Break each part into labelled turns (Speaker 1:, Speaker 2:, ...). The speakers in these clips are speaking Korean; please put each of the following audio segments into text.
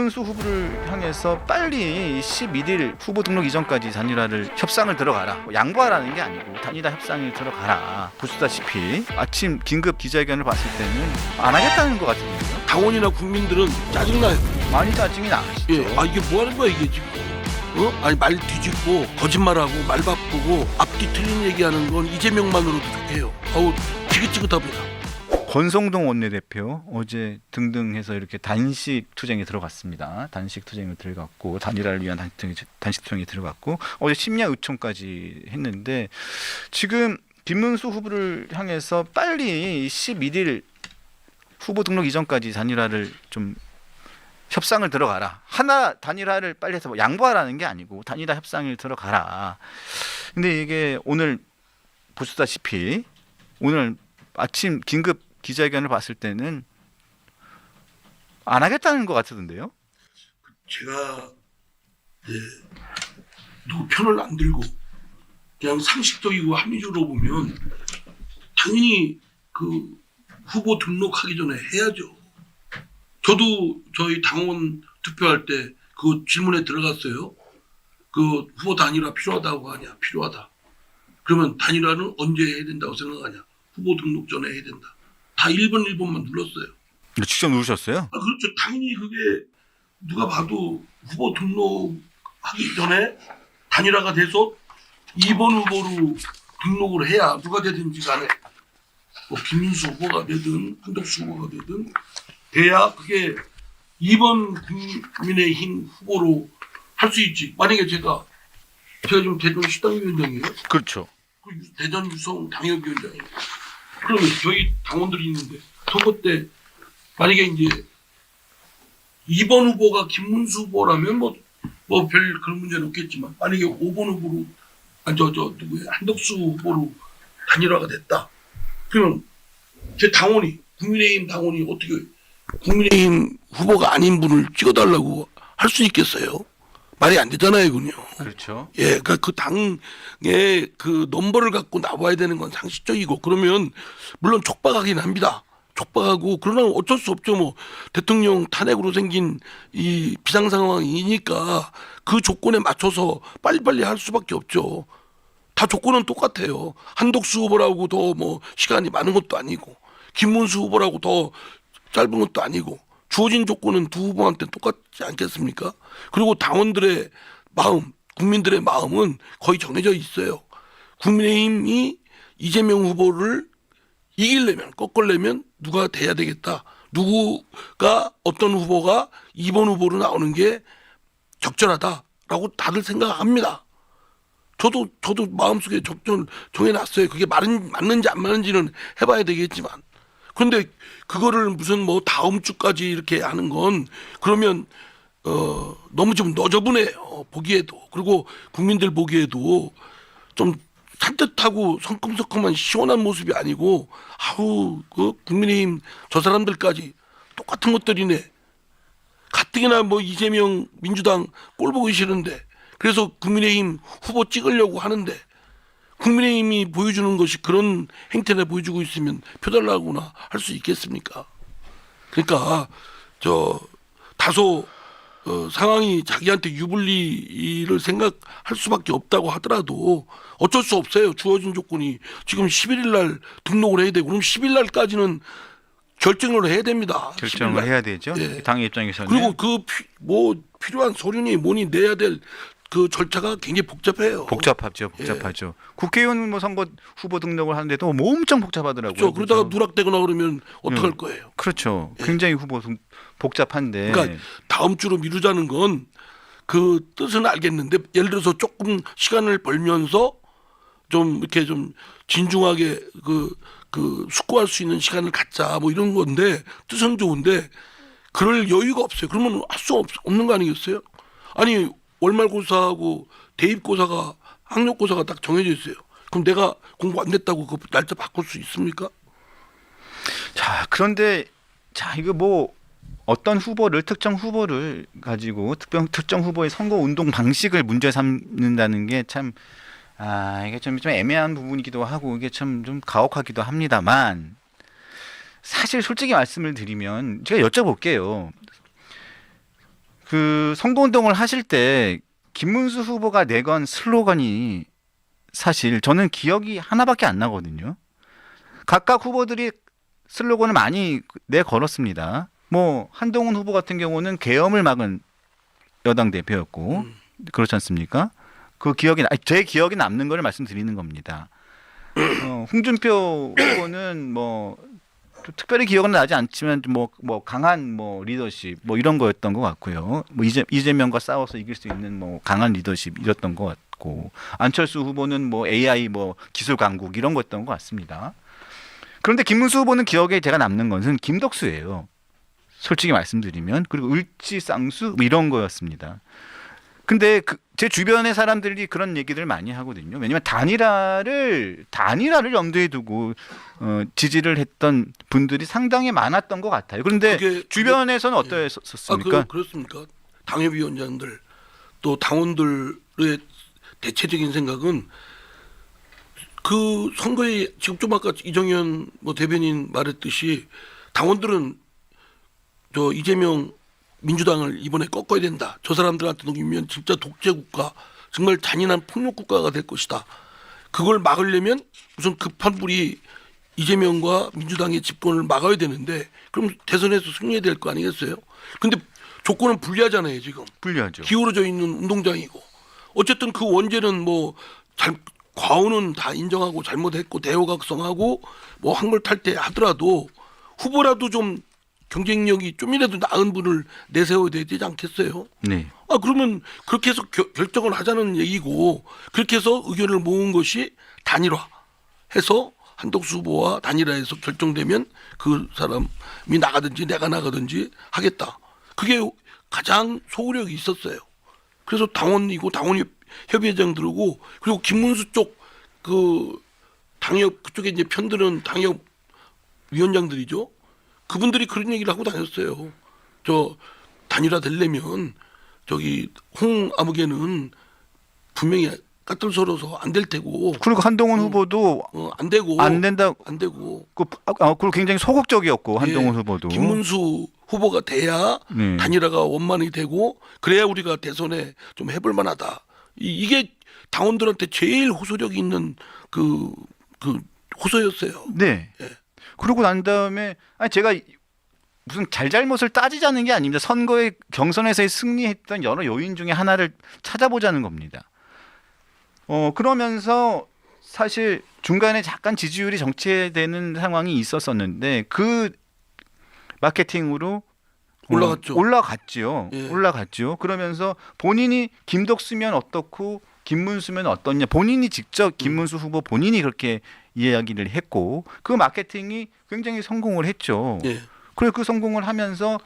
Speaker 1: 김문수 후보를 향해서 빨리 11일 후보 등록 이전까지 단일화를 협상을 들어가라. 뭐 양보하라는 게 아니고 단일화 협상에 들어가라. 보시다시피 아침 긴급 기자회견을 봤을 때는 안 하겠다는 것 같은데요.
Speaker 2: 당원이나 국민들은 짜증나요.
Speaker 1: 많이 짜증이 나시죠.
Speaker 2: 예, 이게 뭐 하는 거야 이게 지금? 아니 말 뒤집고 거짓말하고 말 바꾸고 앞뒤 틀린 얘기하는 건 이재명만으로도 좋게요. 지긋지긋합니다.
Speaker 1: 권성동 원내대표 어제 등등해서 이렇게 단식 투쟁에 들어갔습니다. 단식 투쟁에 들어갔고 단일화를 위한 단식 투쟁에 들어갔고 어제 심야 의총까지 했는데 지금 김문수 후보를 향해서 빨리 11일 후보 등록 이전까지 단일화를 좀 협상을 들어가라. 하나 단일화를 빨리 해서 뭐 양보하라는 게 아니고 단일화 협상을 들어가라. 근데 이게 오늘 보시다시피 오늘 아침 긴급 기자회견을 봤을 때는 안 하겠다는 것 같던데요.
Speaker 2: 제가 누구 편을 안 들고 그냥 상식적이고 합리적으로 보면 당연히 그 후보 등록하기 전에 해야죠. 저도 저희 당원 투표할 때 그 질문에 들어갔어요. 그 후보 단일화 필요하다고 하냐? 필요하다. 그러면 단일화는 언제 해야 된다고 생각하냐? 후보 등록 전에 해야 된다. 다 1번 1번만 눌렀어요.
Speaker 1: 직접 누르셨어요?
Speaker 2: 그렇죠. 당연히 그게 누가 봐도 후보 등록하기 전에 단일화가 돼서 2번 후보로 등록을 해야 누가 되든지 간에 뭐 김민수 후보가 되든 한덕수 후보가 되든 돼야 그게 2번 국민의힘 후보로 할 수 있지. 만약에 제가 지금 대전 시당위원장이에요.
Speaker 1: 그렇죠.
Speaker 2: 대전 유성 당협위원장이에요. 그러면 저희 당원들이 있는데 선거 때 만약에 이제 2번 후보가 김문수 후보라면 뭐 별 그런 문제는 없겠지만 만약에 5번 후보로 누구야 한덕수 후보로 단일화가 됐다. 그러면 제 당원이 국민의힘 당원이 어떻게 국민의힘 후보가 아닌 분을 찍어달라고 할 수 있겠어요? 말이 안 되잖아요, 그군요.
Speaker 1: 그렇죠.
Speaker 2: 예, 그러니까 그 당의 그 넘버를 갖고 나와야 되는 건 상식적이고 그러면 물론 촉박하긴 합니다. 촉박하고 그러나 어쩔 수 없죠. 뭐 대통령 탄핵으로 생긴 이 비상 상황이니까 그 조건에 맞춰서 빨리빨리 할 수밖에 없죠. 다 조건은 똑같아요. 한덕수 후보라고 더 뭐 시간이 많은 것도 아니고 김문수 후보라고 더 짧은 것도 아니고 주어진 조건은 두 후보한테 똑같지 않겠습니까? 그리고 당원들의 마음, 국민들의 마음은 거의 정해져 있어요. 국민의힘이 이재명 후보를 이기려면, 꺾으려면 누가 돼야 되겠다. 누구가 어떤 후보가 2번 후보로 나오는 게 적절하다라고 다들 생각합니다. 저도 마음속에 적절 정해놨어요. 그게 맞는지 안 맞는지는 해봐야 되겠지만. 그런데 그거를 무슨 뭐 다음 주까지 이렇게 하는 건 그러면 너무 좀 너저분해요. 보기에도. 그리고 국민들 보기에도 좀 산뜻하고 성큼성큼한 시원한 모습이 아니고 그 국민의힘 저 사람들까지 똑같은 것들이네. 가뜩이나 뭐 이재명 민주당 꼴 보기 싫은데 그래서 국민의힘 후보 찍으려고 하는데 국민의힘이 보여주는 것이 그런 행태를 보여주고 있으면 표달라고나 할 수 있겠습니까? 그러니까 다소 상황이 자기한테 유불리를 생각할 수밖에 없다고 하더라도 어쩔 수 없어요. 주어진 조건이 지금 11일 날 등록을 해야 되고 그럼 10일 날까지는 결정을 해야 됩니다.
Speaker 1: 결정을 해야 되죠.
Speaker 2: 예.
Speaker 1: 당의 입장에서는.
Speaker 2: 그리고 뭐 필요한 서류니 뭐니 내야 될 그 절차가 굉장히 복잡해요.
Speaker 1: 복잡하죠. 국회의원 뭐 선거 후보 등록을 하는데도 뭐 엄청 복잡하더라고요.
Speaker 2: 그렇죠. 그러다가 누락되거나 그러면 어떡할 거예요?
Speaker 1: 그렇죠. 굉장히 복잡한데.
Speaker 2: 그러니까 다음 주로 미루자는 건 그 뜻은 알겠는데 예를 들어서 조금 시간을 벌면서 좀 이렇게 좀 진중하게 그 숙고할 수 있는 시간을 갖자 뭐 이런 건데 뜻은 좋은데 그럴 여유가 없어요. 그러면 할 수 없는 거 아니겠어요? 아니 월말고사하고 대입고사가 학력고사가 딱 정해져 있어요. 그럼 내가 공부 안 됐다고 그 날짜 바꿀 수 있습니까?
Speaker 1: 자, 그런데 이거 뭐 어떤 특정 후보를 가지고 특정 후보의 선거 운동 방식을 문제 삼는다는 게 참 이게 좀 애매한 부분이기도 하고 이게 좀 가혹하기도 합니다만 사실 솔직히 말씀을 드리면 제가 여쭤볼게요. 그 선거운동을 하실 때 김문수 후보가 내건 슬로건이 사실 저는 기억이 하나밖에 안 나거든요. 각각 후보들이 슬로건을 많이 내걸었습니다. 뭐 한동훈 후보 같은 경우는 계엄을 막은 여당 대표였고 그렇지 않습니까? 그 기억이 제 기억에 남는 걸 말씀드리는 겁니다. 홍준표 후보는 뭐 특별히 기억은 나지 않지만 뭐 강한 뭐 리더십 뭐 이런 거였던 것 같고요. 뭐 이재명과 싸워서 이길 수 있는 뭐 강한 리더십 이랬던 것 같고 안철수 후보는 뭐 AI 뭐 기술 강국 이런 거였던 것 같습니다. 그런데 김문수 후보는 기억에 제가 남는 것은 김덕수예요. 솔직히 말씀드리면 그리고 을지쌍수 뭐 이런 거였습니다. 근데 제 주변의 사람들이 그런 얘기를 많이 하거든요. 왜냐하면 단일화를 염두에 두고 지지를 했던 분들이 상당히 많았던 것 같아요. 그런데 주변에서는 어떠셨습니까?
Speaker 2: 그렇습니까? 당협위원장들 또 당원들의 대체적인 생각은 그 선거에 지금 좀 아까 이정현 뭐 대변인 말했듯이 당원들은 저 이재명 민주당을 이번에 꺾어야 된다. 저 사람들한테 녹이면 진짜 독재국가, 정말 잔인한 폭력국가가 될 것이다. 그걸 막으려면 우선 급한 불이 이재명과 민주당의 집권을 막아야 되는데 그럼 대선에서 승리해야 될 거 아니겠어요? 근데 조건은 불리하잖아요 지금.
Speaker 1: 불리하죠.
Speaker 2: 기울어져 있는 운동장이고. 어쨌든 그 원죄는 뭐 과오는 다 인정하고 잘못했고 대호각성하고 뭐 황골탈퇴 하더라도 후보라도 좀 경쟁력이 좀이라도 나은 분을 내세워야 되지 않겠어요?
Speaker 1: 네.
Speaker 2: 그러면 그렇게 해서 결정을 하자는 얘기고 그렇게 해서 의견을 모은 것이 단일화해서 한덕수 후보와 단일화해서 결정되면 그 사람이 나가든지 내가 나가든지 하겠다. 그게 가장 소구력이 있었어요. 그래서 당원이고 당원 협의회장들이고 그리고 김문수 쪽 그 당협 그쪽에 이제 편드는 당협 위원장들이죠. 그분들이 그런 얘기를 하고 다녔어요. 저 단일화 되려면 저기 홍아무개는 분명히 까뚤서러서 안 될 테고.
Speaker 1: 그리고 한동훈 후보도
Speaker 2: 안 되고
Speaker 1: 안 된다.
Speaker 2: 안 되고.
Speaker 1: 그리고 굉장히 소극적이었고 한동훈
Speaker 2: 예,
Speaker 1: 후보도.
Speaker 2: 김문수 후보가 돼야
Speaker 1: 네.
Speaker 2: 단일화가 원만히 되고 그래야 우리가 대선에 좀 해볼 만하다. 이게 당원들한테 제일 호소력이 있는 그 호소였어요.
Speaker 1: 네.
Speaker 2: 예.
Speaker 1: 그러고 난 다음에 제가 무슨 잘잘못을 따지자는 게 아닙니다. 선거의 경선에서의 승리했던 여러 요인 중에 하나를 찾아보자는 겁니다. 그러면서 사실 중간에 잠깐 지지율이 정체되는 상황이 있었었는데 그 마케팅으로 올라갔죠.
Speaker 2: 예.
Speaker 1: 올라갔죠. 그러면서 본인이 김덕수면 어떻고 김문수면 어떻냐 본인이 직접 김문수 후보 본인이 그렇게 이야기를 했고 그 마케팅이 굉장히 성공을 했죠.
Speaker 2: 예.
Speaker 1: 그래 그 성공을 하면서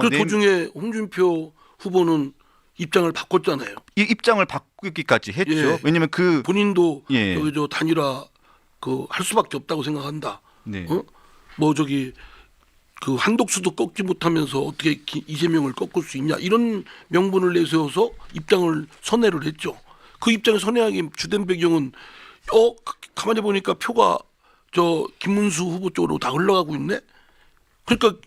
Speaker 2: 그 도중에 홍준표 후보는 입장을 바꿨잖아요.
Speaker 1: 이 입장을 바꾸기까지 했죠.
Speaker 2: 예.
Speaker 1: 왜냐하면 그
Speaker 2: 본인도
Speaker 1: 예.
Speaker 2: 저기 저 단일화 할 수밖에 없다고 생각한다.
Speaker 1: 네.
Speaker 2: 뭐 저기 그 한독수도 꺾지 못하면서 어떻게 이재명을 꺾을 수 있냐 이런 명분을 내세워서 입장을 선회를 했죠. 그 입장을 선회하기 주된 배경은 가만히 보니까 표가 저 김문수 후보 쪽으로 다 흘러가고 있네. 그러니까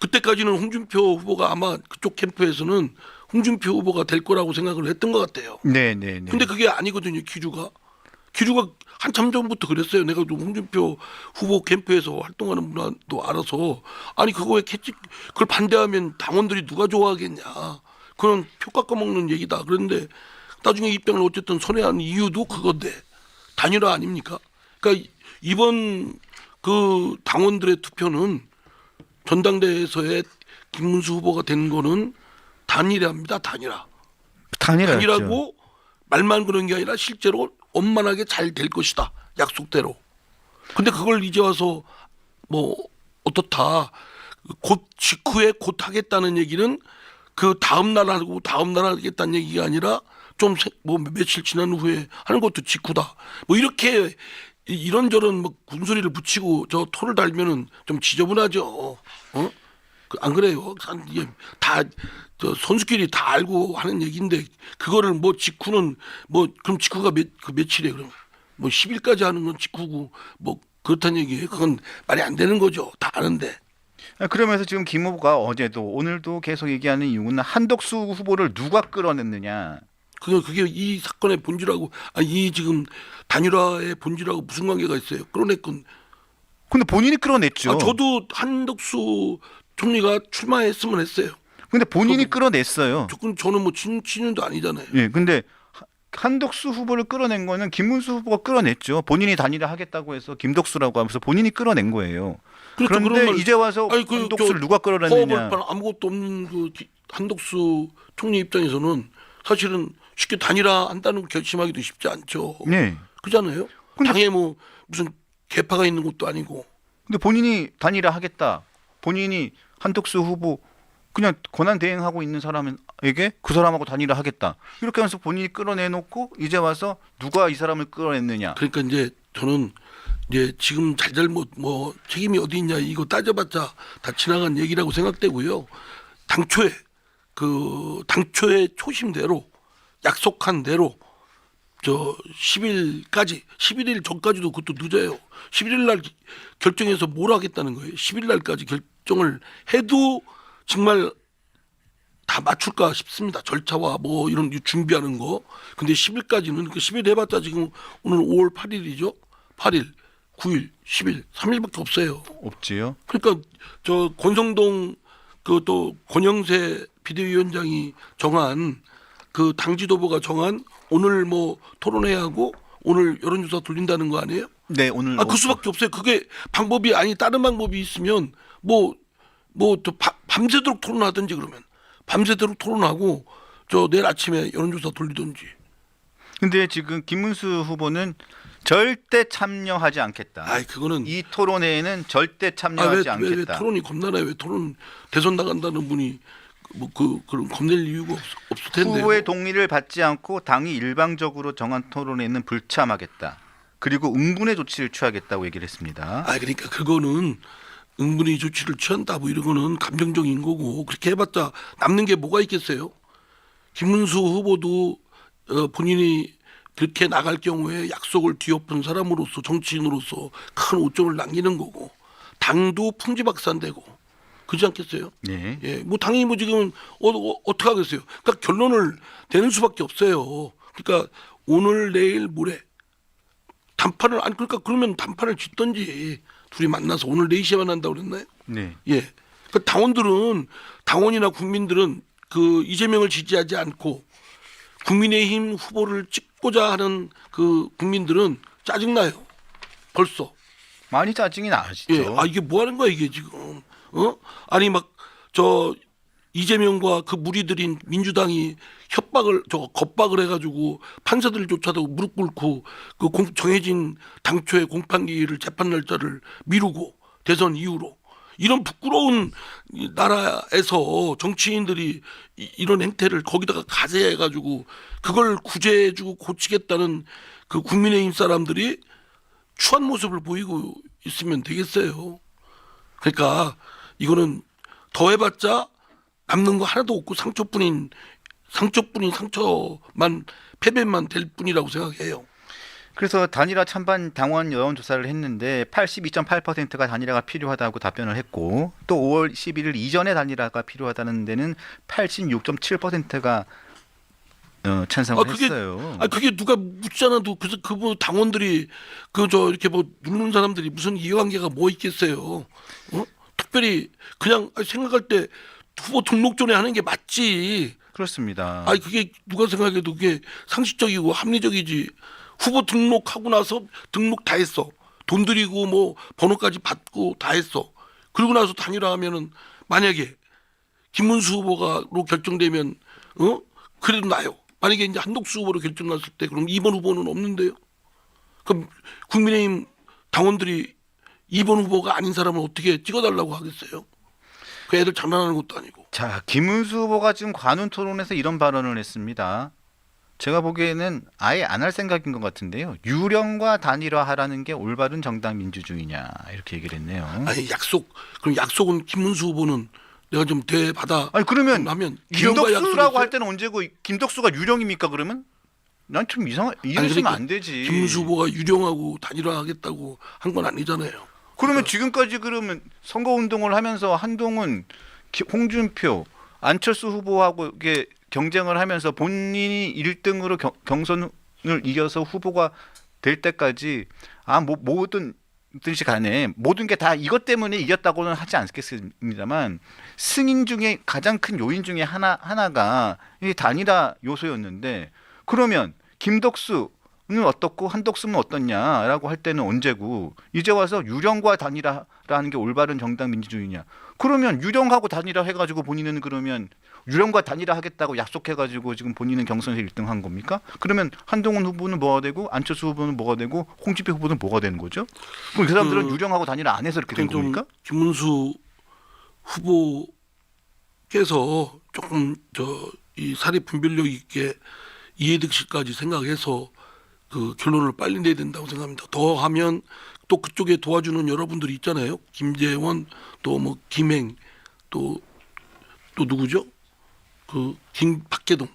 Speaker 2: 그때까지는 홍준표 후보가 아마 그쪽 캠프에서는 홍준표 후보가 될 거라고 생각을 했던 것 같아요.
Speaker 1: 네.
Speaker 2: 근데 그게 아니거든요. 기류가 한참 전부터 그랬어요. 내가 좀 홍준표 후보 캠프에서 활동하는 분도 알아서 아니 그거에 그걸 반대하면 당원들이 누가 좋아하겠냐. 그런 표 깎아먹는 얘기다. 그런데 나중에 입장을 어쨌든 선회한 이유도 그건데 단일화 아닙니까? 그러니까 이번 그 당원들의 투표는 전당대회에서의 김문수 후보가 된 거는 단일화입니다. 단일화고 말만 그런 게 아니라 실제로 원만하게 잘 될 것이다. 약속대로. 근데 그걸 이제 와서 뭐 어떻다. 곧 직후에 곧 하겠다는 얘기는 그 다음 날 하고 다음 날 하겠다는 얘기가 아니라 좀 뭐 며칠 지난 후에 하는 것도 직후다. 뭐 이렇게 이런저런 뭐 군소리를 붙이고 저 토를 달면은 좀 지저분하죠. 안 그래요? 이게 다 저 선수끼리 다 알고 하는 얘기인데 그거를 뭐 직후는 뭐 그럼 직후가 며칠이에요? 그럼 뭐 10일까지 하는 건 직후고 뭐 그렇다는 얘기예요. 그건 말이 안 되는 거죠. 다 아는데.
Speaker 1: 그러면서 지금 김 후보가 어제도 오늘도 계속 얘기하는 이유는 한덕수 후보를 누가 끌어냈느냐.
Speaker 2: 그게 이 사건의 본질하고 이 지금 단일화의 본질하고 무슨 관계가 있어요? 끌어냈건.
Speaker 1: 근데 본인이 끌어냈죠.
Speaker 2: 저도 한덕수 총리가 출마했으면 했어요.
Speaker 1: 근데 본인이
Speaker 2: 저도-
Speaker 1: 끌어냈어요.
Speaker 2: 저는 뭐 친윤도 아니잖아요.
Speaker 1: 예, 근데 한덕수 후보를 끌어낸 거는 김문수 후보가 끌어냈죠. 본인이 단일화 하겠다고 해서 김덕수라고 하면서 본인이 끌어낸 거예요.
Speaker 2: 그렇죠.
Speaker 1: 그런데
Speaker 2: 그런 말-
Speaker 1: 이제 와서
Speaker 2: 아니,
Speaker 1: 한덕수를 누가 끌어냈느냐.
Speaker 2: 허벌판 아무것도 없는 한덕수 총리 입장에서는 사실은 쉽게 단일화 한다는 걸 결심하기도 쉽지 않죠.
Speaker 1: 네.
Speaker 2: 그잖아요.
Speaker 1: 근데-
Speaker 2: 당에 뭐 무슨 개파가 있는 것도 아니고.
Speaker 1: 근데 본인이 단일화 하겠다. 본인이 한덕수 후보 그냥 권한 대행하고 있는 사람에게 그 사람하고 단일화 하겠다. 이렇게 하면서 본인이 끌어내놓고 이제 와서 누가 이 사람을 끌어냈느냐.
Speaker 2: 그러니까 이제 저는 이제 지금 잘잘못 뭐 책임이 어디 있냐 이거 따져봤자 다 지나간 얘기라고 생각되고요. 당초의 초심대로 약속한 대로 저 10일까지 11일 전까지도 그것도 늦어요. 11일 날 결정해서 뭘 하겠다는 거예요. 11일 날까지 결정을 해도 정말 다 맞출까 싶습니다. 절차와 뭐 이런 준비하는 거. 근데 10일까지는 그 10일 해봤자 지금 오늘 5월 8일이죠. 8일, 9일, 10일, 3일밖에 없어요.
Speaker 1: 없지요.
Speaker 2: 그러니까 저 권성동 그 또 권영세 비대위원장이 정한 그 당 지도부가 정한 오늘 뭐 토론회야 하고 오늘 여론조사 돌린다는 거 아니에요?
Speaker 1: 네, 오늘
Speaker 2: 그 수밖에 없어요. 그게 방법이 아니 다른 방법이 있으면 또 밤새도록 토론하든지 그러면 밤새도록 토론하고 저 내일 아침에 여론조사 돌리든지.
Speaker 1: 근데 지금 김문수 후보는 절대 참여하지 않겠다.
Speaker 2: 그거는
Speaker 1: 이 토론회에는 절대 참여하지
Speaker 2: 왜
Speaker 1: 않겠다.
Speaker 2: 토론이 겁나나요? 왜 토론 대선 나간다는 분이 뭐 그런 겁낼 이유가 없을 텐데요.
Speaker 1: 후보의 동의를 받지 않고 당이 일방적으로 정한 토론회는 불참하겠다. 그리고 응분의 조치를 취하겠다고 얘기를 했습니다.
Speaker 2: 그러니까 그거는 응분의 조치를 취한다 뭐 이런 거는 감정적인 거고 그렇게 해봤자 남는 게 뭐가 있겠어요? 김문수 후보도 본인이 그렇게 나갈 경우에 약속을 뒤엎은 사람으로서 정치인으로서 큰 오점을 남기는 거고 당도 풍지박산되고 그렇지 않겠어요?
Speaker 1: 네.
Speaker 2: 예, 뭐 당연히 뭐 지금 어떻게 하겠어요? 그러니까 결론을 내는 수밖에 없어요. 그러니까 오늘 내일 모레 단판을 그러니까 그러면 단판을 짓든지 둘이 만나서 오늘 4시에 만난다고 그랬나요?
Speaker 1: 네.
Speaker 2: 예. 그러니까 당원이나 국민들은 그 이재명을 지지하지 않고 국민의힘 후보를 찍고자 하는 그 국민들은 짜증나요. 벌써.
Speaker 1: 많이 짜증이 나시죠.
Speaker 2: 예. 이게 뭐 하는 거야 이게 지금. 아니 막 저 이재명과 그 무리들인 민주당이 겁박을 해가지고 판사들조차도 무릎 꿇고 정해진 당초의 공판기일을 재판 날짜를 미루고 대선 이후로 이런 부끄러운 나라에서 정치인들이 이런 행태를 거기다가 가세해가지고 그걸 구제해주고 고치겠다는 그 국민의힘 사람들이 추한 모습을 보이고 있으면 되겠어요. 그러니까 이거는 더 해봤자 남는 거 하나도 없고 상처만 패배만 될 뿐이라고 생각해요.
Speaker 1: 그래서 단일화 찬반 당원 여론조사를 했는데 82.8%가 단일화가 필요하다고 답변을 했고 또 5월 11일 이전에 단일화가 필요하다는 데는 86.7%가 찬성을 했어요.
Speaker 2: 그게 누가 묻잖아도 그래서 그 당원들이 이렇게 뭐 누르는 사람들이 무슨 이해관계가 뭐 있겠어요. 특별히 그냥 생각할 때 후보 등록 전에 하는 게 맞지.
Speaker 1: 그렇습니다.
Speaker 2: 그게 누가 생각해도 그게 상식적이고 합리적이지. 후보 등록하고 나서 등록 다 했어. 돈 들이고 뭐 번호까지 받고 다 했어. 그리고 나서 단일화하면은 만약에 김문수 후보가로 결정되면 그래도 나요. 만약에 이제 한덕수 후보로 결정났을 때 그럼 2번 후보는 없는데요. 그럼 국민의힘 당원들이 2번 후보가 아닌 사람을 어떻게 찍어달라고 하겠어요? 그 애들 장난하는 것도 아니고.
Speaker 1: 자, 김문수 후보가 지금 관훈 토론에서 이런 발언을 했습니다. 제가 보기에는 아예 안 할 생각인 것 같은데요. 유령과 단일화하라는 게 올바른 정당 민주주의냐 이렇게 얘기를 했네요.
Speaker 2: 그럼 약속은 김문수 후보는 내가 좀 대받아.
Speaker 1: 그러면
Speaker 2: 하면
Speaker 1: 김덕수라고 할 때는 언제고 김덕수가 유령입니까 그러면? 난 좀 이랬으면 안 되지.
Speaker 2: 김문수 후보가 유령하고 단일화하겠다고 한 건 아니잖아요.
Speaker 1: 그러면 지금까지 그러면 선거 운동을 하면서 한동훈, 홍준표, 안철수 후보하고 이게 경쟁을 하면서 본인이 1등으로 경선을 이겨서 후보가 될 때까지 모든 듯이 간에 모든 게 다 이것 때문에 이겼다고는 하지 않겠습니다만 승인 중에 가장 큰 요인 중에 하나가 이 단일화 요소였는데 그러면 김덕수는 어떻고 한덕수는 어떻냐라고 할 때는 언제고 이제 와서 유령과 단일화라는 게 올바른 정당 민주주의냐? 그러면 유령하고 단일화 해가지고 본인은 그러면 유령과 단일화 하겠다고 약속해가지고 지금 본인은 경선에서 1등 한 겁니까? 그러면 한동훈 후보는 뭐가 되고 안철수 후보는 뭐가 되고 홍준표 후보는 뭐가 되는 거죠? 그럼 그 사람들은 유령하고 단일화 안 해서 이렇게 된 겁니까?
Speaker 2: 김문수 후보께서 조금 이 사리 분별력 있게 이해득실까지 생각해서 그 결론을 빨리 내야 된다고 생각합니다. 더 하면 또 그쪽에 도와주는 여러분들이 있잖아요. 김재원 또 뭐 김행 또 누구죠? 그 박계동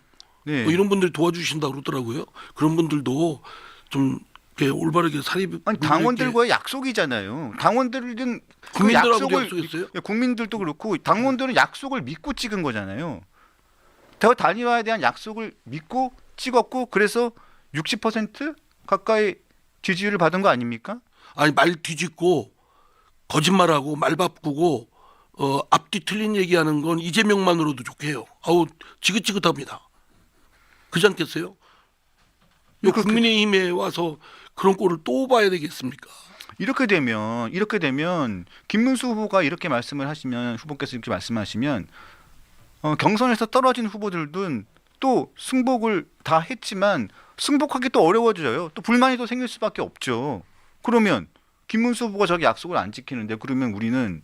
Speaker 1: 네.
Speaker 2: 뭐 이런 분들이 도와주신다 그러더라고요. 그런 분들도 좀 이렇게 올바르게 사립
Speaker 1: 아니 당원들과의 약속이잖아요. 당원들은
Speaker 2: 국민들하고도 약속했어요?
Speaker 1: 국민들도 그렇고 당원들은 약속을 믿고 찍은 거잖아요. 더 단일화에 대한 약속을 믿고 찍었고 그래서 60% 가까이 지지율을 받은 거 아닙니까?
Speaker 2: 아니 말 뒤집고 거짓말하고 말 바꾸고 앞뒤 틀린 얘기하는 건 이재명만으로도 좋게요. 아우 지긋지긋합니다. 그렇지 않겠어요? 왜 국민의힘에 와서 그런 꼴을 또 봐야 되겠습니까?
Speaker 1: 이렇게 되면 김문수 후보가 이렇게 말씀을 하시면 후보께서 이렇게 말씀하시면 경선에서 떨어진 후보들은 또 승복을 다 했지만 승복하기 또 어려워져요. 또 불만이 또 생길 수밖에 없죠. 그러면 김문수 후보가 저기 약속을 안 지키는데 그러면 우리는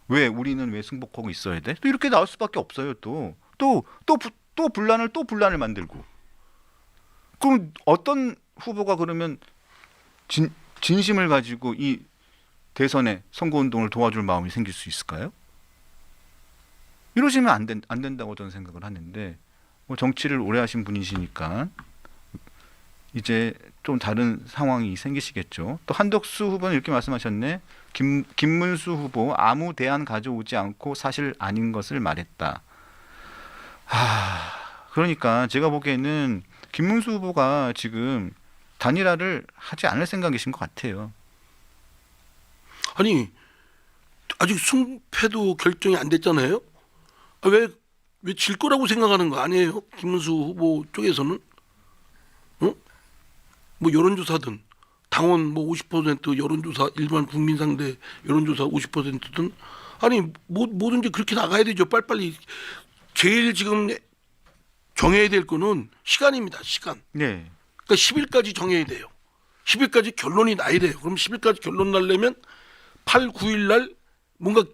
Speaker 1: 왜 승복하고 있어야 돼? 또 이렇게 나올 수밖에 없어요. 또 분란을 만들고. 그럼 어떤 후보가 그러면 진심을 가지고 이 대선에 선거운동을 도와줄 마음이 생길 수 있을까요? 이러시면 안 된다고 저는 생각을 하는데 뭐 정치를 오래 하신 분이시니까 이제 좀 다른 상황이 생기시겠죠. 또 한덕수 후보는 이렇게 말씀하셨네. 김문수 후보 아무 대안 가져오지 않고 사실 아닌 것을 말했다. 그러니까 제가 보기에는 김문수 후보가 지금 단일화를 하지 않을 생각이신 것 같아요.
Speaker 2: 아니 아직 승패도 결정이 안 됐잖아요. 왜 질 거라고 생각하는 거 아니에요? 김문수 후보 쪽에서는 뭐 여론조사든 당원 뭐 50% 여론조사 일반 국민 상대 여론조사 50%든 아니 뭐든지 그렇게 나가야 되죠. 빨리빨리. 제일 지금 정해야 될 거는 시간입니다. 시간.
Speaker 1: 네.
Speaker 2: 그러니까 10일까지 정해야 돼요. 10일까지 결론이 나야 돼요. 그럼 10일까지 결론 나려면 8, 9일 날 뭔가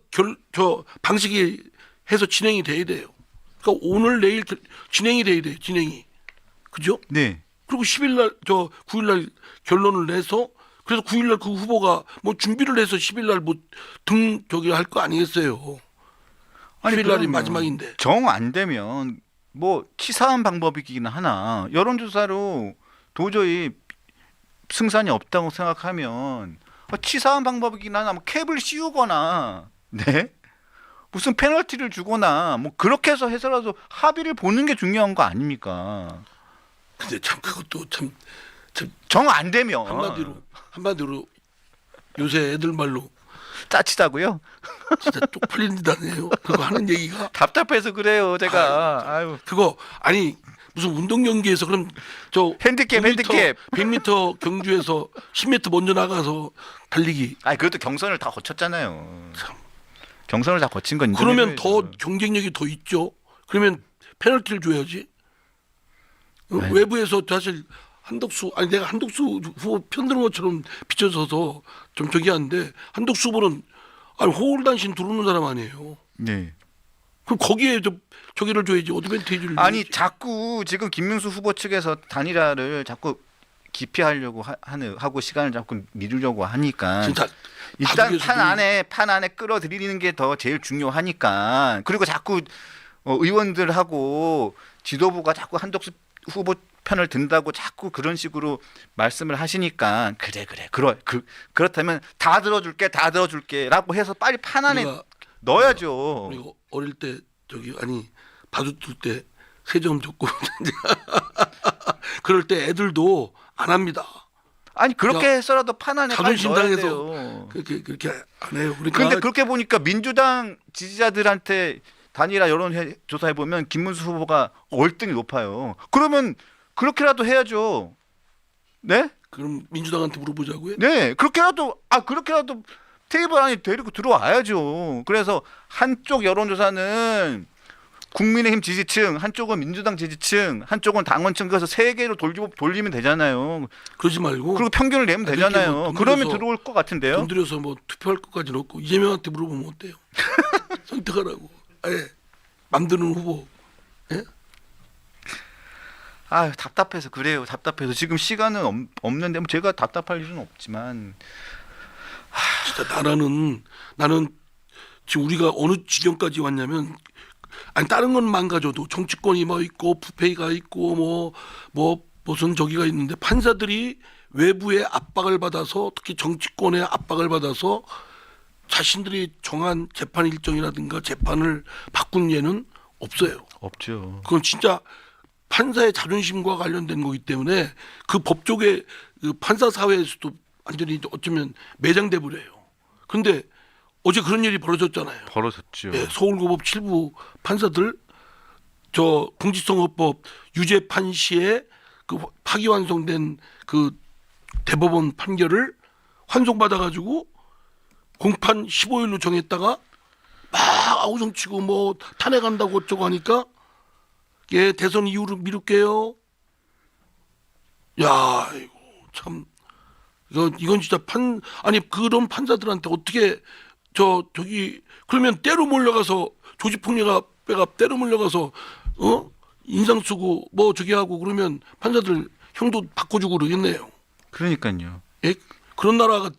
Speaker 2: 방식이 해서 진행이 돼야 돼요. 그러니까 오늘 내일 진행이 돼야 돼요. 진행이. 그죠?
Speaker 1: 네.
Speaker 2: 그리고 10일 날 9일 날 결론을 내서 그래서 9일 날 그 후보가 뭐 준비를 해서 10일 날 뭐 저기 할 거 아니겠어요. 10일 날이 마지막인데.
Speaker 1: 정 안 되면 뭐 치사한 방법이긴 하나 여론조사로 도저히 승산이 없다고 생각하면 치사한 방법이긴 하나 뭐 캡을 씌우거나 네 무슨 페널티를 주거나 뭐 그렇게 해서라도 합의를 보는 게 중요한 거 아닙니까?
Speaker 2: 근데 참 그것도 참
Speaker 1: 정 안 되면
Speaker 2: 한마디로 요새 애들 말로
Speaker 1: 짜치다고요?
Speaker 2: 진짜 쪽팔린다네요. 그거 하는 얘기가
Speaker 1: 답답해서 그래요 제가. 아유.
Speaker 2: 그거 아니 무슨 운동 경기에서 그럼 저
Speaker 1: 핸디캡
Speaker 2: 100m 경주에서 10m 먼저 나가서 달리기.
Speaker 1: 아니 그것도 경선을 다 거쳤잖아요. 경선을 다 거친 건
Speaker 2: 그러면
Speaker 1: 인정해줘야죠.
Speaker 2: 더 경쟁력이 더 있죠. 그러면 페널티를 줘야지. 외부에서 사실 내가 한덕수 후보 편드는 것처럼 비춰서서 좀 저기 하는데 한덕수 후보는 호울단신 두르는 사람 아니에요.
Speaker 1: 네.
Speaker 2: 그럼 거기에 저기를 줘야지 어드밴티지를.
Speaker 1: 아니
Speaker 2: 줘야지.
Speaker 1: 자꾸 지금 김문수 후보 측에서 단일화를 자꾸 기피하려고 하고 시간을 자꾸 미루려고 하니까
Speaker 2: 진짜
Speaker 1: 일단 판 안에 끌어들이는 게 더 제일 중요하니까 그리고 자꾸 의원들하고 지도부가 자꾸 한덕수 후보 편을 든다고 자꾸 그런 식으로 말씀을 하시니까 그렇다면 다 들어줄게라고 해서 빨리 판 안에 넣어야죠.
Speaker 2: 우리가 어릴 때 바둑 둘 때 세 점 줬고 그럴 때 애들도 안 합니다.
Speaker 1: 아니 그렇게 해서라도 판 안에 빨리
Speaker 2: 자존심
Speaker 1: 넣어야
Speaker 2: 당해서
Speaker 1: 돼요.
Speaker 2: 그렇게 안 해요. 그러니까
Speaker 1: 그런데 그렇게 보니까 민주당 지지자들한테 단일화 여론 조사해 보면 김문수 후보가 월등히 높아요. 그러면 그렇게라도 해야죠. 네?
Speaker 2: 그럼 민주당한테 물어보자고요.
Speaker 1: 네, 그렇게라도 테이블 안에 데리고 들어와야죠. 그래서 한쪽 여론조사는 국민의힘 지지층, 한쪽은 민주당 지지층, 한쪽은 당원층 그래서 세 개로 돌리면 되잖아요.
Speaker 2: 그러지 말고
Speaker 1: 그리고 평균을 내면 되잖아요. 그러면 들어올 것 같은데요.
Speaker 2: 돈 들여서 뭐 투표할 것까지는 없고 이재명한테 물어보면 어때요? 선택하라고. 아예 만드는 후보. 예?
Speaker 1: 아 답답해서 그래요. 답답해서 지금 시간은 없는데 뭐 제가 답답할 일은 없지만
Speaker 2: 진짜 나는 지금 우리가 어느 지경까지 왔냐면 아니 다른 건 망가져도 정치권이 뭐 있고 부패가 있고 뭐 무슨 저기가 있는데 판사들이 외부의 압박을 받아서 특히 정치권의 압박을 받아서 자신들이 정한 재판 일정이라든가 재판을 바꾼 예는 없어요.
Speaker 1: 없죠.
Speaker 2: 그건 진짜 판사의 자존심과 관련된 거기 때문에 그 법조계 그 판사 사회에서도 완전히 어쩌면 매장돼 버려요. 그런데 어제 그런 일이 벌어졌잖아요.
Speaker 1: 벌어졌죠.
Speaker 2: 예, 서울고법 7부 판사들 저 공직선거법 유죄판 시에 그 파기환송된 그 대법원 판결을 환송받아가지고 공판 15일로 정했다가 막 아우성치고 뭐 탄핵한다고 어쩌고 하니까 예 대선 이후로 미룰게요. 야 이거 참 이건 진짜 그런 판사들한테 어떻게 저기 그러면 때로 몰려가서 조직폭력배가 때로 몰려가서 인상 쓰고 뭐 저기 하고 그러면 판사들 형도 바꿔주고 그러겠네요.
Speaker 1: 그러니까요.
Speaker 2: 예? 그런 나라가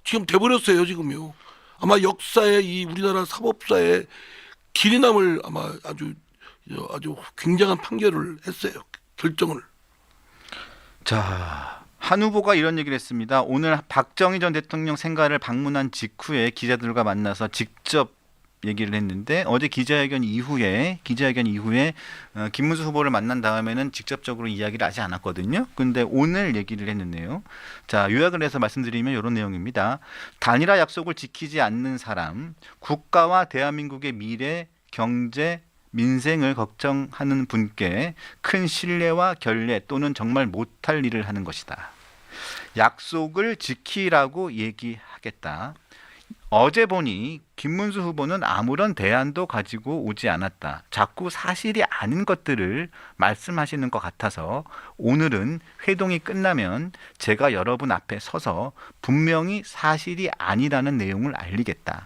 Speaker 2: 지금 돼버렸어요 지금요. 아마 역사에 이 우리나라 사법사에 길이 남을 아마 아주 굉장한 판결을 했어요. 결정을.
Speaker 1: 자, 한 후보가 이런 얘기를 했습니다. 오늘 박정희 전 대통령 생가를 방문한 직후에 기자들과 만나서 직접 얘기를 했는데 어제 기자회견 이후에 김문수 후보를 만난 다음에는 직접적으로 이야기를 하지 않았거든요. 근데 오늘 얘기를 했는데요. 자, 요약을 해서 말씀드리면 이런 내용입니다. 단일화 약속을 지키지 않는 사람, 국가와 대한민국의 미래, 경제, 민생을 걱정하는 분께 큰 신뢰와 결례 또는 정말 못할 일을 하는 것이다. 약속을 지키라고 얘기하겠다. 어제 보니 김문수 후보는 아무런 대안도 가지고 오지 않았다. 자꾸 사실이 아닌 것들을 말씀하시는 것 같아서 오늘은 회동이 끝나면 제가 여러분 앞에 서서 분명히 사실이 아니라는 내용을 알리겠다.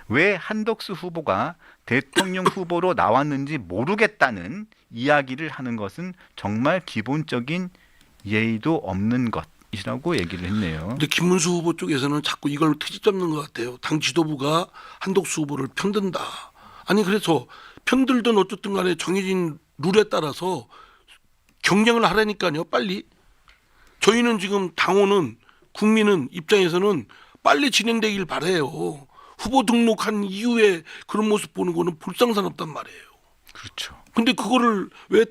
Speaker 1: 왜 한덕수 후보가 대통령 후보로 나왔는지 모르겠다는 이야기를 하는 것은 정말 기본적인 예의도 없는 것이라고 얘기를 했네요.
Speaker 2: 근데 김문수 후보 쪽에서는 자꾸 이걸 트집 잡는 것 같아요. 당 지도부가 한덕수 후보를 편든다. 아니 그래서 편들든 어쨌든 간에 정해진 룰에 따라서 경쟁을 하라니까요. 빨리. 저희는 지금 당원은 국민은 입장에서는 빨리 진행되길 바라요. 후보 등록한 이후에 그런 모습 보는 거는 불상사납단 말이에요.
Speaker 1: 그렇죠.
Speaker 2: 근데 그거를 왜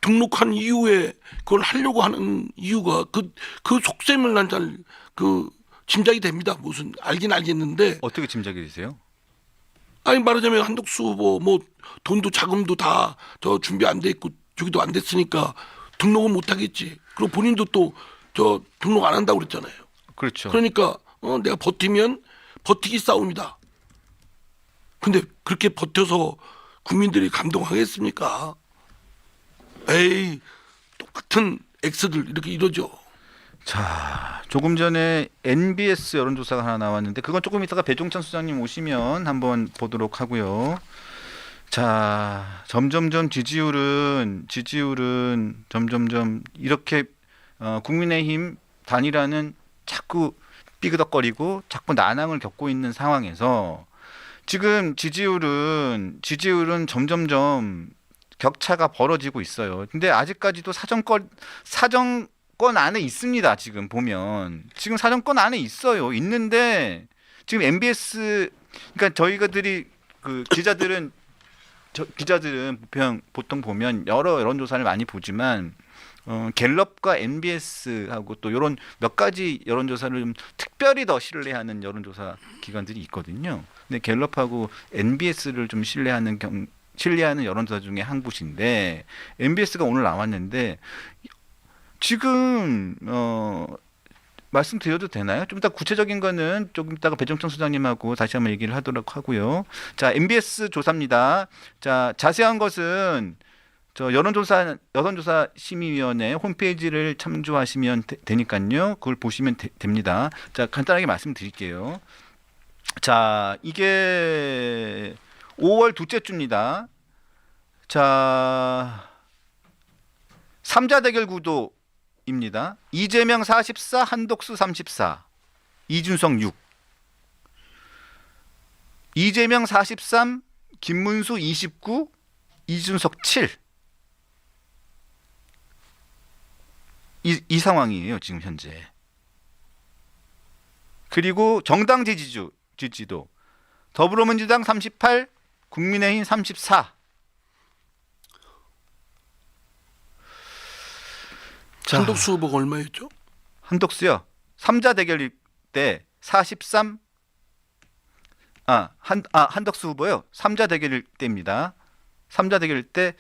Speaker 2: 등록한 이후에 그걸 하려고 하는 이유가 그 속셈을 난 잘 짐작이 됩니다. 무슨 알긴 알겠는데
Speaker 1: 어떻게 짐작이 되세요?
Speaker 2: 아니 말하자면 한덕수 후보 뭐 돈도 자금도 다 저 준비 안 돼 있고 저기도 안 됐으니까 등록은 못 하겠지. 그리고 본인도 또 저 등록 안 한다고 그랬잖아요.
Speaker 1: 그렇죠.
Speaker 2: 그러니까 내가 버티면 버티기 싸움이다. 근데 그렇게 버텨서 국민들이 감동하겠습니까? 에이 똑같은 X들 이렇게 이러죠.
Speaker 1: 자, 조금 전에 NBS 여론조사가 하나 나왔는데 그건 조금 이따가 배종찬 수장님 오시면 한번 보도록 하고요. 자, 점점점 지지율은 점점점 이렇게 국민의힘 단일화는 자꾸 삐그덕거리고 자꾸 난항을 겪고 있는 상황에서 지금 지지율은 점점점 격차가 벌어지고 있어요. 근데 아직까지도 사정권 안에 있습니다. 지금 보면 지금 사정권 안에 있어요. 있는데 지금 MBS 그러니까 저희가들이 그 기자들은 보통 보면 여러 여론조사를 많이 보지만 갤럽과 MBS하고 또 이런 몇 가지 여론조사를 좀 특별히 더 신뢰하는 여론조사 기관들이 있거든요. 근데 갤럽하고 MBS를 좀 신뢰하는 여론조사 중에 한 곳인데 MBS가 오늘 나왔는데 지금 말씀드려도 되나요? 좀 이따 구체적인 거는 조금 이따가 배종천 소장님하고 다시 한번 얘기를 하도록 하고요. 자, MBS 조사입니다. 자, 자세한 것은 저 여론조사 심의위원회 홈페이지를 참조하시면 되니까요. 그걸 보시면 됩니다. 자, 간단하게 말씀드릴게요. 자, 이게 5월 둘째 주입니다. 자, 3자 대결 구도입니다. 이재명 44, 한덕수 34, 이준석 6. 이재명 43, 김문수 29, 이준석 7. 이 상황이에요, 지금 현재. 그리고 정당 지지도 더불어민주당 38, 국민의힘 34. 자,
Speaker 2: 한덕수 후보가 얼마였죠?
Speaker 1: 한덕수요. 3자 대결 때 43. 한덕수 후보요. 3자 대결 때입니다. 3자 대결 때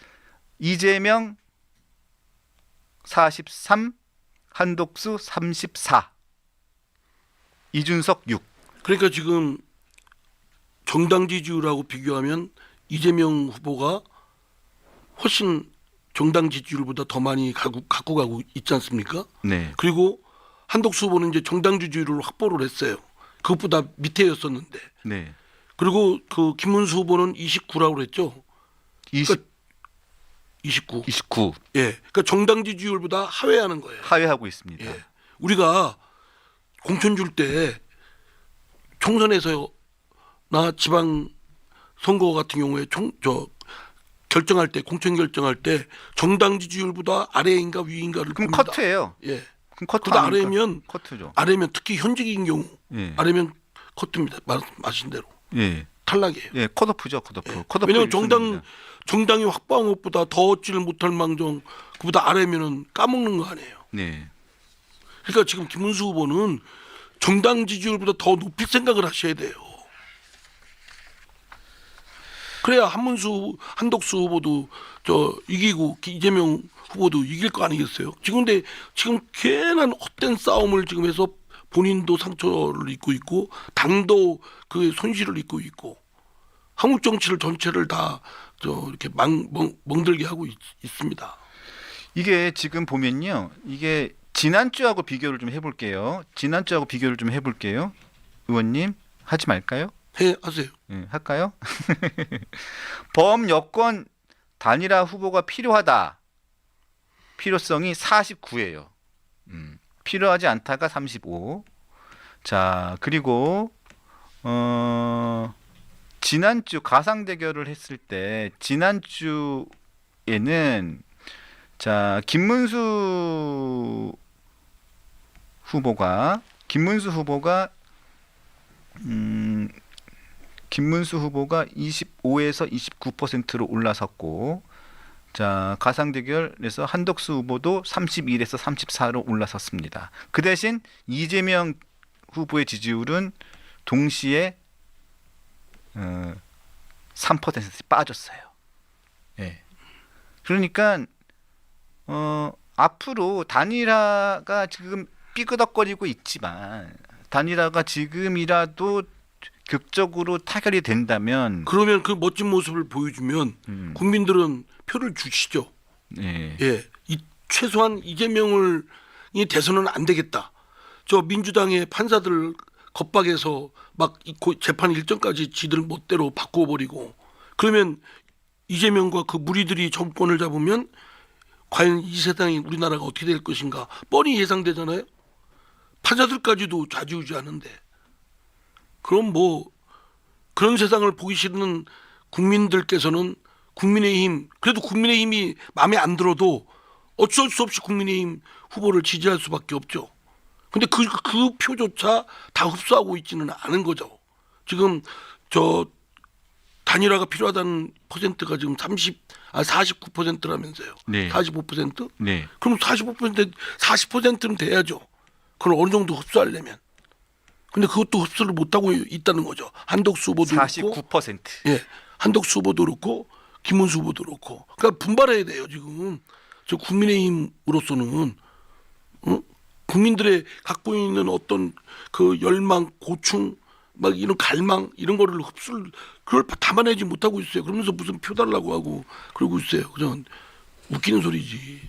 Speaker 1: 이재명 43, 한덕수 34, 이준석 6.
Speaker 2: 그러니까 지금 정당 지지율하고 비교하면 이재명 후보가 훨씬 정당 지지율보다 더 많이 갖고 가고 있지 않습니까?
Speaker 1: 네.
Speaker 2: 그리고 한덕수 후보는 이제 정당 지지율을 확보를 했어요. 그것보다 밑에였었는데.
Speaker 1: 네.
Speaker 2: 그리고 그 김문수 후보는 29라고 그랬죠. 29.
Speaker 1: 29
Speaker 2: 예. 그러니까 정당 지지율보다 하회하는 거예요.
Speaker 1: 하회하고 있습니다.
Speaker 2: 예. 우리가 공천 줄 때 총선에서나 지방 선거 같은 경우에 결정할 때 공천 결정할 때 정당 지지율보다 아래인가 위인가를
Speaker 1: 그럼
Speaker 2: 봅니다.
Speaker 1: 커트예요.
Speaker 2: 예.
Speaker 1: 그럼 커트
Speaker 2: 그보다
Speaker 1: 아닙니까?
Speaker 2: 아래면
Speaker 1: 커트죠.
Speaker 2: 아래면 특히 현직인 경우
Speaker 1: 예.
Speaker 2: 아래면 커트입니다. 말씀하신 대로
Speaker 1: 예.
Speaker 2: 탈락이에요.
Speaker 1: 예, 컷오프죠, 컷오프.
Speaker 2: 예.
Speaker 1: 컷오프
Speaker 2: 왜냐하면
Speaker 1: 일순입니다.
Speaker 2: 정당이 확보한 것보다 더 얻지를 못할 망정 그보다 아래면은 까먹는 거 아니에요.
Speaker 1: 네.
Speaker 2: 그러니까 지금 김문수 후보는 정당 지지율보다 더 높일 생각을 하셔야 돼요. 그래야 한덕수 후보도 이기고 이재명 후보도 이길 거 아니겠어요? 지금 괜한 헛된 싸움을 지금 해서 본인도 상처를 입고 있고 당도 그 손실을 입고 있고 한국 정치를 전체를 다 이렇게 멍들게 하고 있습니다.
Speaker 1: 이게 지금 보면요. 이게 지난주하고 비교를 좀 해볼게요. 의원님 하지 말까요?
Speaker 2: 하세요.
Speaker 1: 예, 할까요? 범여권 단일화 후보가 필요하다. 필요성이 49예요. 필요하지 않다가 35. 자, 그리고 지난주 가상 대결을 했을 때 지난주에는 자, 김문수 후보가 25에서 29%로 올라섰고, 자, 가상 대결에서 한덕수 후보도 31에서 34로 올라섰습니다. 그 대신 이재명 후보의 지지율은 동시에 3% 빠졌어요. 예. 그러니까 앞으로 단일화가 지금 삐그덕거리고 있지만 단일화가 지금이라도 극적으로 타결이 된다면
Speaker 2: 그러면 그 멋진 모습을 보여주면 국민들은 표를 주시죠.
Speaker 1: 예.
Speaker 2: 예, 최소한 이재명을 대선은 안 되겠다. 저 민주당의 판사들 겁박에서 막 재판 일정까지 지들 멋대로 바꿔버리고 그러면 이재명과 그 무리들이 정권을 잡으면 과연 이 세상이 우리나라가 어떻게 될 것인가 뻔히 예상되잖아요. 판사들까지도 좌지우지하는데 그럼 뭐 그런 세상을 보기 싫은 국민들께서는 국민의힘 그래도 국민의힘이 마음에 안 들어도 어쩔 수 없이 국민의힘 후보를 지지할 수밖에 없죠. 근데 그 표조차 다 흡수하고 있지는 않은 거죠. 지금 저 단일화가 필요하다는 퍼센트가 지금 49%라면서요.
Speaker 1: 네.
Speaker 2: 45%?
Speaker 1: 네.
Speaker 2: 그럼 40%는 돼야죠. 그걸 어느 정도 흡수하려면. 근데 그것도 흡수를 못하고 있다는 거죠. 한덕수 후보도 그렇고,
Speaker 1: 49%.
Speaker 2: 예, 한덕수 후보도 그렇고, 김문수 후보도 그렇고. 그러니까 분발해야 돼요 지금. 저 국민의힘으로서는 국민들의 갖고 있는 어떤 그 열망, 고충, 막 이런 갈망 이런 거를 흡수를 그걸 담아내지 못하고 있어요. 그러면서 무슨 표 달라고 하고 그러고 있어요. 그냥 웃기는 소리지.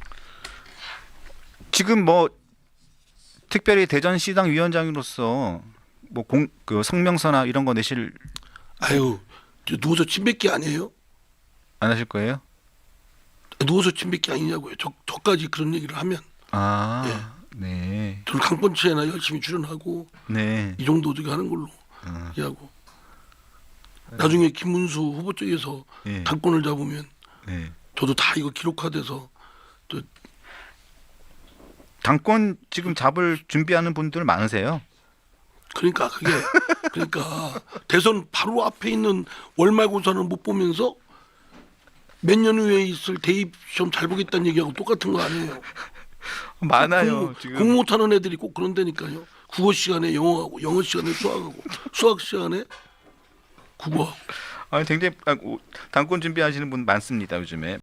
Speaker 1: 지금 뭐 특별히 대전시당 위원장으로서 뭐 그 성명서나 이런 거 내실
Speaker 2: 아유, 저 누워서 침 뱉기 아니에요?
Speaker 1: 안 하실 거예요?
Speaker 2: 누워서 침 뱉기 아니냐고요. 저까지 그런 얘기를 하면
Speaker 1: 아, 네.
Speaker 2: 저는 강펀치에나 열심히 출연하고
Speaker 1: 네.
Speaker 2: 이 정도 어떻게 하는 걸로 얘기하고 나중에 김문수 후보 쪽에서
Speaker 1: 네.
Speaker 2: 당권을 잡으면
Speaker 1: 네.
Speaker 2: 저도 다 이거 기록화돼서 또
Speaker 1: 당권 지금 잡을 준비하는 분들 많으세요?
Speaker 2: 그러니까 대선 바로 앞에 있는 월말고사는 못 보면서 몇 년 후에 있을 대입 시험 잘 보겠다는 얘기하고 똑같은 거 아니에요?
Speaker 1: 많아요. 지금
Speaker 2: 공부 못하는 애들이 꼭 그런다니까요. 국어 시간에 영어하고 영어 시간에 수학하고 수학 시간에 국어하고.
Speaker 1: 굉장히 당권 준비하시는 분 많습니다 요즘에.